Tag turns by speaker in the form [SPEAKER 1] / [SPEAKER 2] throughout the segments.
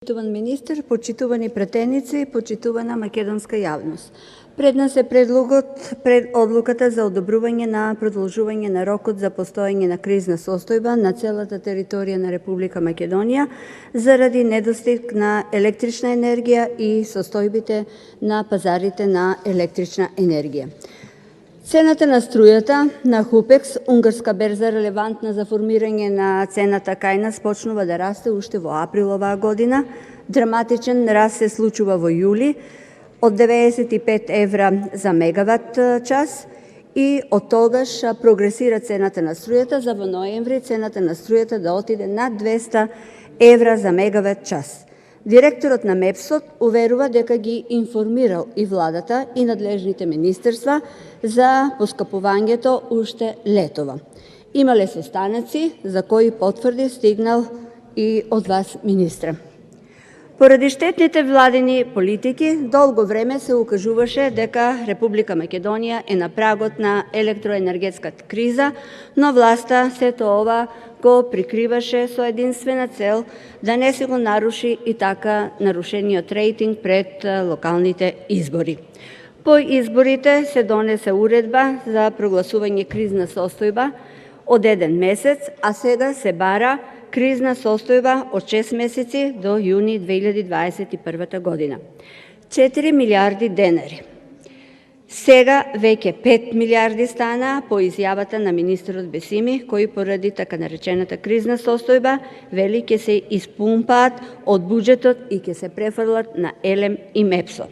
[SPEAKER 1] Почитуван министер, почитувани пратеници, почитувана македонска јавност. Пред нас е предлогот пред одлуката за одобрување на продолжување на рокот за постоење на кризна состојба на целата територија на Република Македонија заради недостиг на електрична енергија и состојбите на пазарите на електрична енергија. Цената на струјата на Хупекс, унгарска берза релевантна за формирање на цената кај нас, почнува да расте уште во април оваа година. Драматичен раст се случува во јули од 95 евра за мегават час и од тогаш прогресира цената на струјата за во ноември цената на струјата да отиде над 200 евра за мегават час. Директорот на МЕПСот уверува дека ги информирал и владата и надлежните министерства за поскапувањето уште летово. Имале состаноци за кои потврди стигнал и од вас, министре. Поради штетните владени политики, долго време се укажуваше дека Република Македонија е на прагот на електроенергетската криза, но власта сето ова го прикриваше со единствена цел да не се го наруши и така нарушениот рейтинг пред локалните избори. По изборите се донесе уредба за прогласување кризна состојба од 1 месец, а сега се бара кризна состојба од 6 месеци до јуни 2021 година. 4 милиарди денари. Сега веќе 5 милиарди стана по изјавата на министерот Бесими, кој поради така наречената кризна состојба вели ќе се испумпаат од буџетот и ќе се префрлат на ЕЛЕМ и МЕПСО.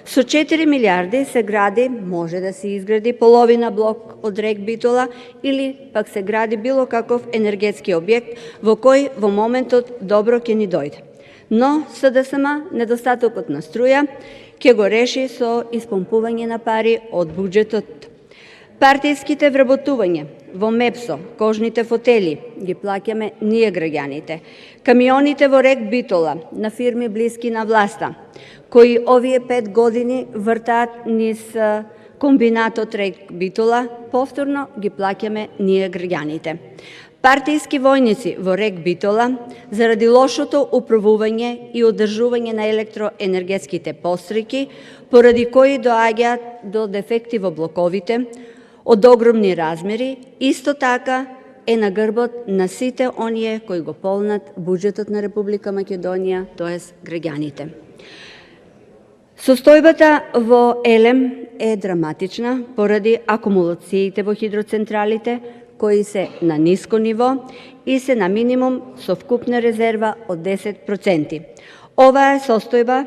[SPEAKER 1] Со 4 милиарди се гради, може да се изгради половина блок од РЕК Битола или пак се гради било каков енергетски објект во кој во моментот добро ќе ни дојде. Но СДСМ недостатокот на струја ќе го реши со испомпување на пари од буџетот. Партијските вработување во МЕПСО, кожните фотели ги плаќаме ние граѓаните. Камионите во РЕК Битола на фирми блиски на власта, кои овие 5 години вртаат низ комбинатот РЕК Битола, повторно ги плаќаме ние граѓаните. Партијски војници во РЕК Битола, заради лошото управување и одржување на електроенергетските постројки, поради кои доаѓаат до дефекти во блоковите, од огромни размери, исто така е на грбот на сите оние кои го полнат буџетот на Република Македонија, тоест граѓаните. Состојбата во ЕЛЕМ е драматична поради акумулациите во хидроцентралите, кои се на ниско ниво и се на минимум со вкупна резерва од 10%. Ова е состојба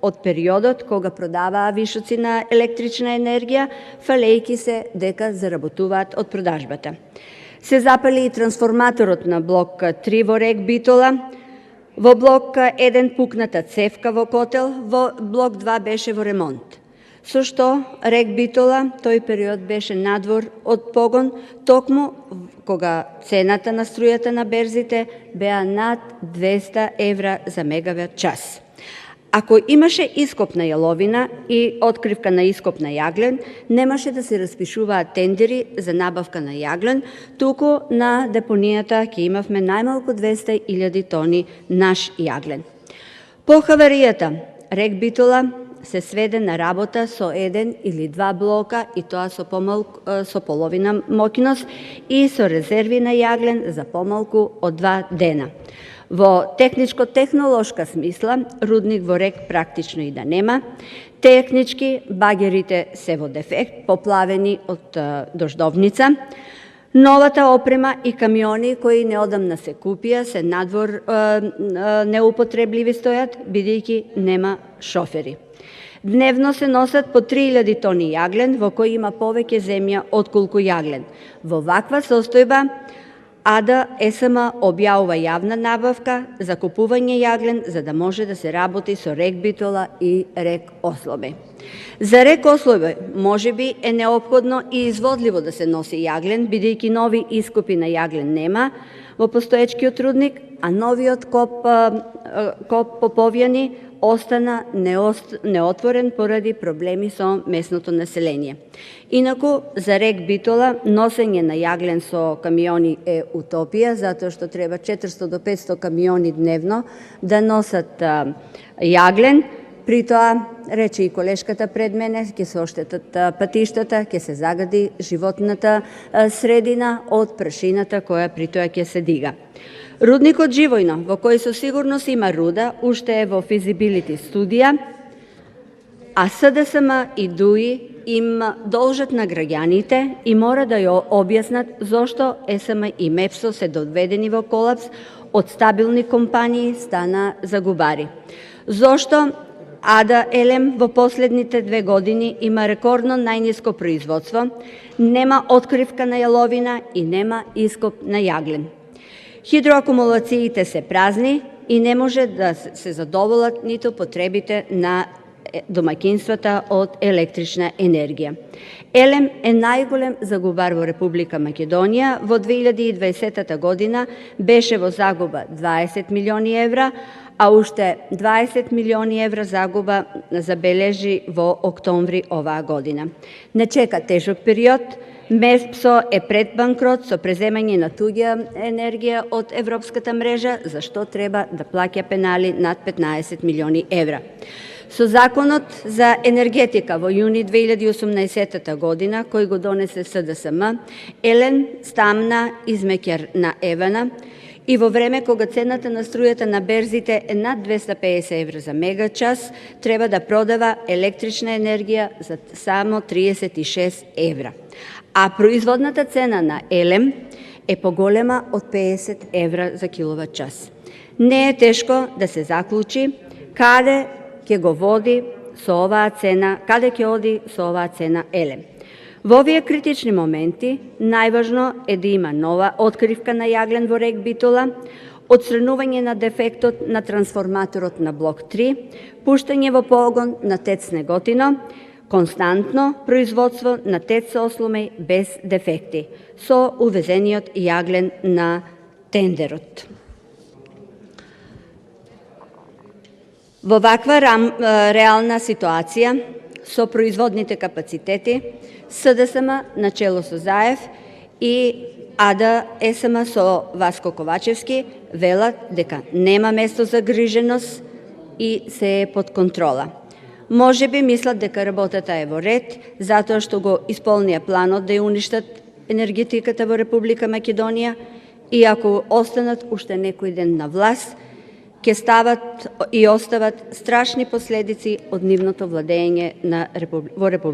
[SPEAKER 1] од периодот кога продаваа вишоци на електрична енергија, фалејки се дека заработуваат од продажбата. Се запали и трансформаторот на блок 3 во РЕК Битола, во блок 1 пукната цевка во котел, во блок 2 беше во ремонт. Со што РЕК Битола тој период беше надвор од погон, токму кога цената на струјата на берзите беа над 200 евра за мегават час. Ако имаше ископ на јаловина и откривка на ископ на јаглен, немаше да се распишуваат тендери за набавка на јаглен, туку на депонијата ќе имавме најмалку 200.000 тони наш јаглен. По хаваријата РЕК Битола се сведе на работа со 1 или 2 блока и тоа со половина моќност и со резерви на јаглен за помалку од 2 дена. Во техничко-технолошка смисла, рудник во РЕК практично и да нема. Технички, багерите се во дефект, поплавени од дождовница. Новата опрема и камиони кои неодамна се купија, се надвор неупотребливи стојат, бидејќи нема шофери. Дневно се носат по 3000 тони јаглен, во кој има повеќе земја отколку јаглен. Во ваква состојба, АД СМ објавува јавна набавка за купување јаглен за да може да се работи со РЕК Битола и РЕК Осломе. За рек Ослој можеби е неопходно и изводливо да се носи јаглен, бидејќи нови искупи на јаглен нема во постоечкиот рудник, а новиот коп Поповјани остана неотворен поради проблеми со местното население. Инаку, за рек Битола, носење на јаглен со камиони е утопија, затоа што треба 400 до 500 камиони дневно да носат јаглен. При тоа, рече и колешката пред мене, ќе се оштетат патиштата, ќе се загади животната средина од прашината која при тоа ќе се дига. Рудникот Живојно, во кој со сигурност има руда, уште е во физибилити студија, а СДСМ и ДУИ им должат на граѓаните и мора да ја објаснат зошто СМ и МЕПСО се доведени во колапс, од стабилни компании стана загубари. Зошто АДА Елем во последните 2 години има рекордно најниско производство, нема откривка на јаловина и нема ископ на јаглен. Хидроакумулациите се празни и не може да се задоволат ниту потребите на домаќинствата од електрична енергија. Елем е најголем загубар во Република Македонија. Во 2020 година беше во загуба 20 милиони евра, а уште 20 милиони евра загуба забележи во октомври оваа година. Не чека тежок период. МЕПСО е пред банкрот со преземање на туѓа енергија од европската мрежа, за што треба да плаќа пенали над 15 милиони евра. Со Законот за енергетика во јуни 2018 година, кој го донесе СДСМ, Елем стамна измеќар на Евана и во време кога цената на струјата на берзите е над 250 евра за мегачас, треба да продава електрична енергија за само 36 евра. А производната цена на Елем е поголема од 50 евра за киловат час. Не е тешко да се заклучи каде ќе го води со оваа цена, каде ќе оди со оваа цена Елем. Во овие критични моменти најважно е да има нова откривка на јаглен во рек Битола, отстранување на дефектот на трансформаторот на блок 3, пуштање во погон на ТЕЦ Неготино, константно производство на ТЕЦ Осломеј без дефекти, со увезениот јаглен на тендерот. Во ваква реална ситуација, со производните капацитети, СДСМ начело со Заев и АДА СМ со Васко Ковачевски велат дека нема место за гриженост и се е под контрола. Може би мислат дека работата е во ред, затоа што го исполнија планот да ја уништат енергетиката во Република Македонија и ако останат уште некој ден на власт, ќе стават и остават страшни последици од нивното владење во Република